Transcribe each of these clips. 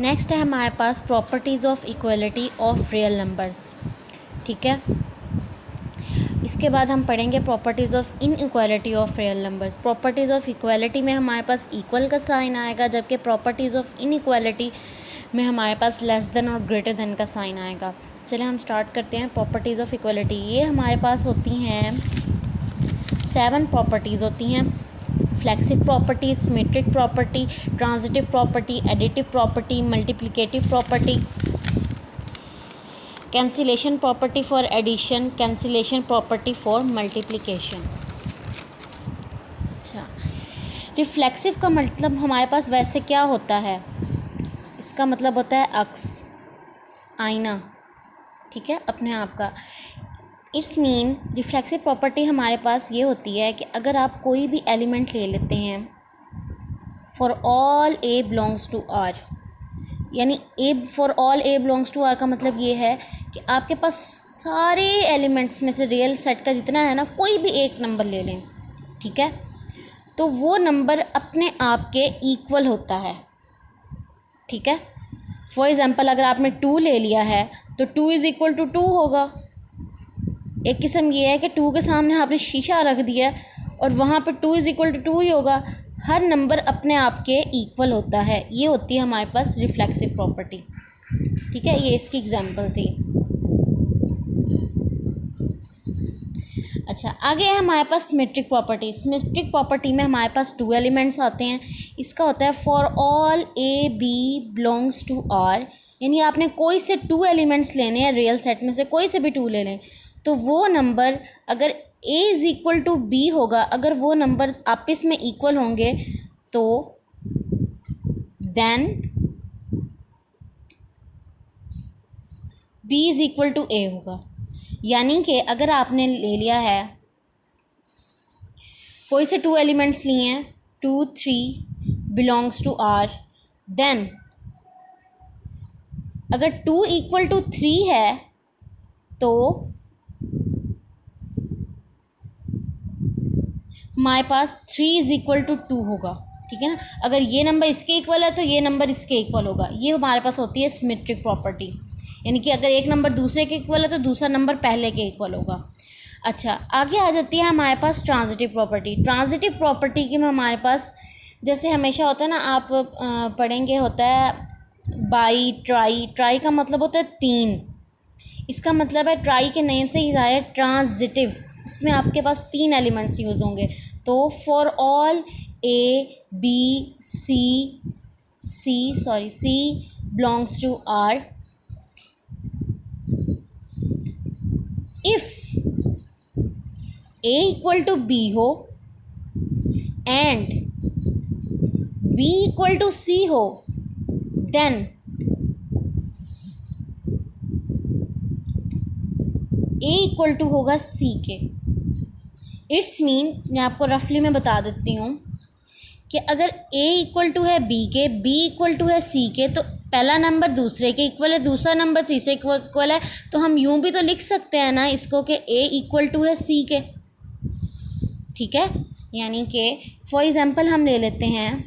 Next है हमारे पास properties of equality of real numbers. ठीक है, इसके बाद हम पढ़ेंगे properties of inequality of real numbers. Properties of equality में हमारे पास इक्वल का साइन आएगा, जबकि प्रॉपर्टीज़ ऑफ इनइक्वालिटी में हमारे पास लेस देन और ग्रेटर देन का साइन आएगा। चलिए हम स्टार्ट करते हैं। प्रॉपर्टीज़ ऑफ इक्वालिटी, ये हमारे पास होती हैं 7 प्रॉपर्टीज़ होती हैं। Reflexive property, symmetric property, transitive property, additive property, multiplicative property, cancellation property for addition, cancellation property for multiplication. अच्छा, रिफ्लेक्सिव का मतलब हमारे पास वैसे क्या होता है, इसका मतलब होता है अक्स, आईना। ठीक है, अपने आप का। इट्स मीन रिफ्लेक्सिव प्रॉपर्टी हमारे पास ये होती है कि अगर आप कोई भी एलिमेंट ले लेते हैं, for all a belongs to R, यानी a for all a belongs to R का मतलब ये है कि आपके पास सारे एलिमेंट्स में से रियल सेट का जितना है ना, कोई भी एक नंबर ले लें, ठीक है, तो वो नंबर अपने आप के इक्वल होता है। ठीक है, फॉर एग्ज़ाम्पल अगर आपने 2 ले लिया है तो 2 इज़ इक्वल टू 2 होगा। एक किस्म ये है कि 2 के सामने आपने शीशा रख दिया और वहाँ पर 2 इज़ इक्वल टू 2 ही होगा। हर नंबर अपने आप के इक्वल होता है। ये होती है हमारे पास रिफ्लेक्सिव प्रॉपर्टी। ठीक है, ये इसकी एग्जांपल थी। अच्छा, आगे है हमारे पास सिमेट्रिक प्रॉपर्टी। सिमेट्रिक प्रॉपर्टी में हमारे पास 2 एलिमेंट्स आते हैं। इसका होता है for all A B belongs to R, यानी आपने कोई से 2 एलिमेंट्स लेने हैं, रियल सेट में से कोई से भी 2 ले लें, तो वो नंबर अगर a is equal to B होगा, अगर वो नंबर आपस में इक्वल होंगे तो then b is equal to a होगा। यानी कि अगर आपने ले लिया है, कोई से 2 एलिमेंट्स लिए हैं, 2 3 बिलोंग्स टू r, देन अगर 2 इक्वल टू 3 है तो हमारे पास 3 इज़ इक्वल टू 2 होगा। ठीक है ना, अगर ये नंबर इसके इक्वल है तो ये नंबर इसके इक्वल होगा। ये हमारे पास होती है सिमेट्रिक प्रॉपर्टी, यानी कि अगर एक नंबर दूसरे के इक्वल है तो दूसरा नंबर पहले के इक्वल होगा। अच्छा, आगे आ जाती है हमारे पास ट्रांजिटिव प्रॉपर्टी। ट्रांजिटिव प्रॉपर्टी के में हमारे पास जैसे हमेशा होता है ना, आप पढ़ेंगे, होता है बाई, ट्राई। ट्राई का मतलब होता है 3, इसका मतलब है ट्राई के नेम से ही है ट्रांजिटिव। इसमें आपके पास 3 एलिमेंट्स यूज़ होंगे। तो for all A B C belongs to R, if A equal to B हो and B equal to C हो, देन ए इक्वल टू होगा सी के। इट्स मीन, मैं आपको रफली में बता देती हूँ कि अगर a इक्वल टू है b के, b इक्वल टू है c के, तो पहला नंबर दूसरे के इक्वल है, दूसरा नंबर तीसरे के इक्वल है, तो हम यूँ भी तो लिख सकते हैं ना इसको कि a इक्वल टू है c के। ठीक है, यानी कि फॉर एग्ज़ाम्पल हम ले लेते हैं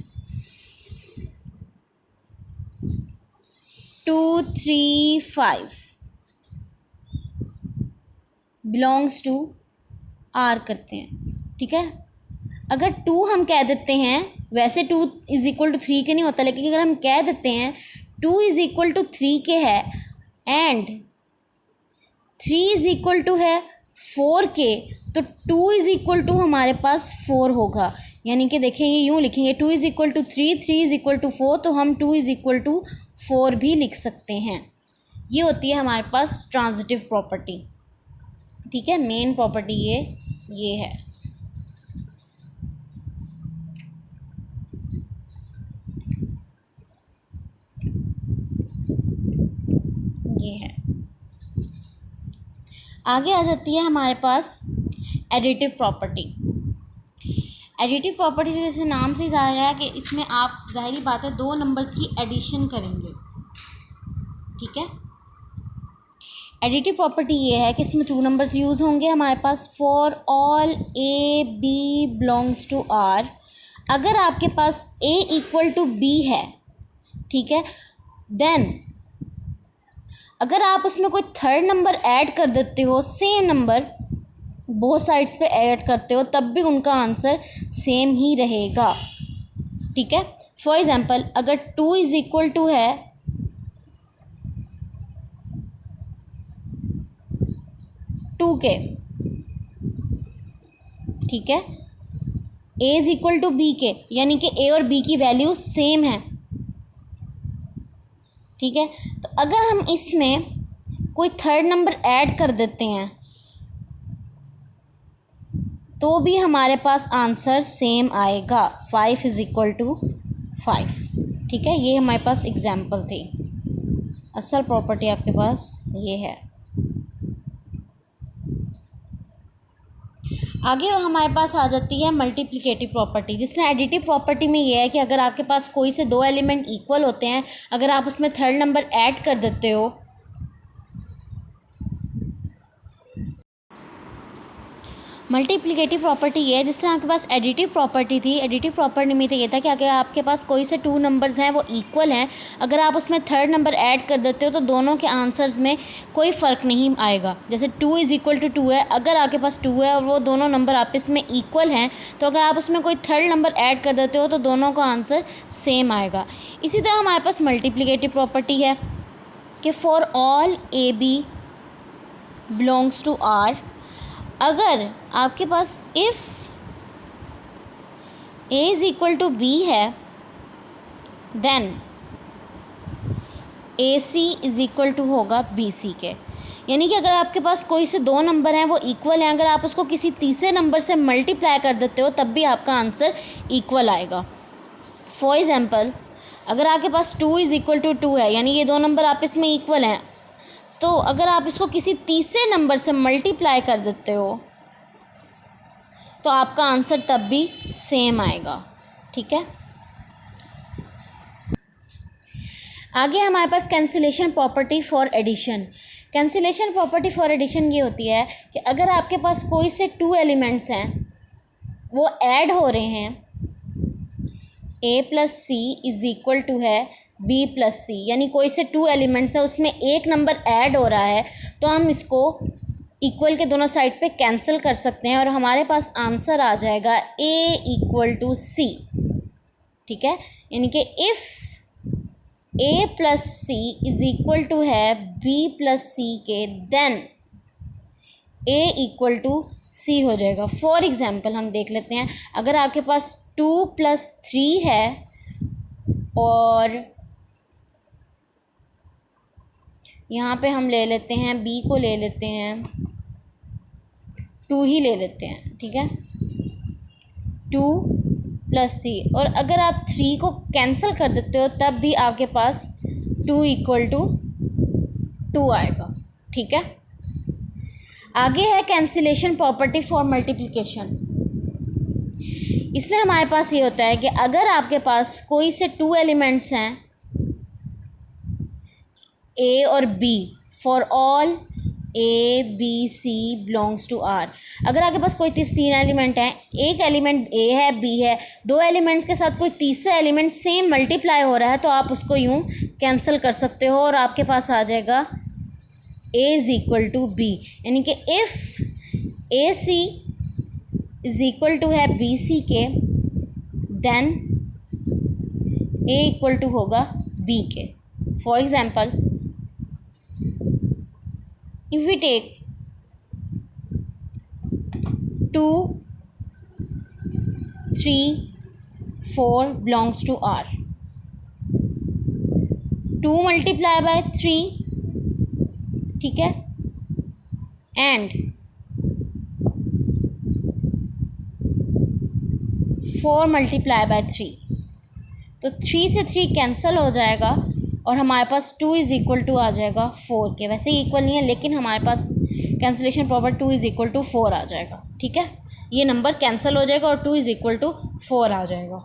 2 3 5 बिलोंग्स टू आर करते हैं। ठीक है, अगर 2 हम कह देते हैं, वैसे 2 इज़ इक्वल टू 3 के नहीं होता, लेकिन अगर हम कह देते हैं 2 इज़ इक्वल टू 3 के है एंड 3 इज़ इक्वल टू है 4 के, तो 2 इज़ इक्वल टू हमारे पास 4 होगा। यानी कि देखें, ये यूँ लिखेंगे 2 is equal to 3, 3 is equal to 4, तो हम 2 इज़ इक्वल टू 4 भी लिख सकते हैं। ये होती है हमारे पास ट्रांजिटिव प्रॉपर्टी। ठीक है, मेन प्रॉपर्टी ये है। ये है। आगे आ जाती है हमारे पास एडिटिव प्रॉपर्टी। एडिटिव प्रॉपर्टी से जैसे नाम से ज़ाहिर है कि इसमें आप ज़ाहिरी बात है 2 नंबर्स की एडिशन करेंगे। ठीक है, एडिटिव प्रॉपर्टी ये है कि इसमें 2 नंबर्स यूज़ होंगे हमारे पास। For all A B belongs to R, अगर आपके पास a इक्वल टू बी है, ठीक है, देन अगर आप उसमें कोई थर्ड नंबर ऐड कर देते हो, सेम नंबर बोथ साइड्स पे ऐड करते हो, तब भी उनका आंसर सेम ही रहेगा। ठीक है, फॉर एग्जांपल अगर 2 इज इक्वल टू है 2 के, ठीक है, a is equal to B के, यानी कि a और b की वैल्यू सेम है। ठीक है, तो अगर हम इसमें कोई थर्ड नंबर ऐड कर देते हैं तो भी हमारे पास आंसर सेम आएगा, 5 इज इक्वल टू 5। ठीक है, ये हमारे पास एग्जाम्पल थी। असल प्रॉपर्टी आपके पास ये है। आगे हमारे पास आ जाती है मल्टीप्लिकेटिव प्रॉपर्टी, जिसमें एडिटिव प्रॉपर्टी में ये है कि अगर आपके पास कोई से दो एलिमेंट इक्वल होते हैं, अगर आप उसमें थर्ड नंबर ऐड कर देते हो, मल्टीप्लिकेटिव प्रॉपर्टी ये है जिसमें आपके पास एडिटिव प्रॉपर्टी थी। एडिटिव प्रॉपर्टी में तो ये था कि अगर आपके पास कोई से 2 नंबर्स हैं वो इक्वल हैं, अगर आप उसमें थर्ड नंबर ऐड कर देते हो तो दोनों के आंसर्स में कोई फ़र्क नहीं आएगा। जैसे 2 इज़ इक्वल टू 2 है, अगर आपके पास 2 है और वो दोनों नंबर आपस में इक्वल हैं, तो अगर आप उसमें कोई थर्ड नंबर ऐड कर देते हो तो दोनों का आंसर सेम आएगा। इसी तरह हमारे पास मल्टीप्लिकेटिव प्रॉपर्टी है कि for all A B belongs to R, अगर आपके पास if a is equal to b है, then AC is equal to होगा BC के। यानी कि अगर आपके पास कोई से दो नंबर हैं वो इक्वल हैं, अगर आप उसको किसी तीसरे नंबर से मल्टीप्लाई कर देते हो तब भी आपका आंसर इक्वल आएगा। फॉर एग्ज़ाम्पल अगर आपके पास 2 इज़ इक्वल टू 2 है, यानी ये दो नंबर आपस में इक्वल हैं, तो अगर आप इसको किसी तीसरे नंबर से मल्टीप्लाई कर देते हो तो आपका आंसर तब भी सेम आएगा। ठीक है, आगे हमारे पास cancellation property for addition. Cancellation property for addition ये होती है कि अगर आपके पास कोई से 2 एलिमेंट्स हैं वो ऐड हो रहे हैं, a plus C is equal to है b प्लस सी, यानी कोई से 2 एलिमेंट्स हैं उसमें एक नंबर ऐड हो रहा है, तो हम इसको इक्वल के दोनों साइड पे कैंसिल कर सकते हैं और हमारे पास आंसर आ जाएगा a इक्वल टू सी। ठीक है, यानी कि if a plus C is equal to है b प्लस सी के, then a equal to c हो जाएगा। फॉर एग्ज़ाम्पल हम देख लेते हैं, अगर आपके पास 2 प्लस 3 है और यहाँ पे हम ले लेते हैं b को ले लेते हैं, 2 ही ले लेते हैं। ठीक है, 2 प्लस 3, और अगर आप 3 को कैंसिल कर देते हो तब भी आपके पास 2 इक्वल टू 2 आएगा। ठीक है, आगे है कैंसिलेशन प्रॉपर्टी फॉर मल्टीप्लिकेशन। इसमें हमारे पास ये होता है कि अगर आपके पास कोई से 2 एलिमेंट्स हैं a और b, for all a b c belongs to r, अगर आपके पास कोई 3 एलिमेंट हैं, एक एलिमेंट a है b है, दो एलिमेंट्स के साथ कोई तीसरा एलिमेंट सेम मल्टीप्लाई हो रहा है, तो आप उसको यूँ कैंसिल कर सकते हो और आपके पास आ जाएगा a is equal to b, यानी कि if A C is equal to है बी सी के, देन a इक्वल टू होगा b के। For example if we take 2 3 4 belongs to R, 2 multiply by 3, ठीक है, and 4 multiply by 3, तो 3 से 3 कैंसिल हो जाएगा और हमारे पास 2 इज़ इक्वल टू आ जाएगा 4 के। वैसे इक्वल नहीं है लेकिन हमारे पास cancellation property 2 is equal to 4 आ जाएगा। ठीक है, ये नंबर कैंसिल हो जाएगा और 2 इज़ इक्वल टू 4 आ जाएगा।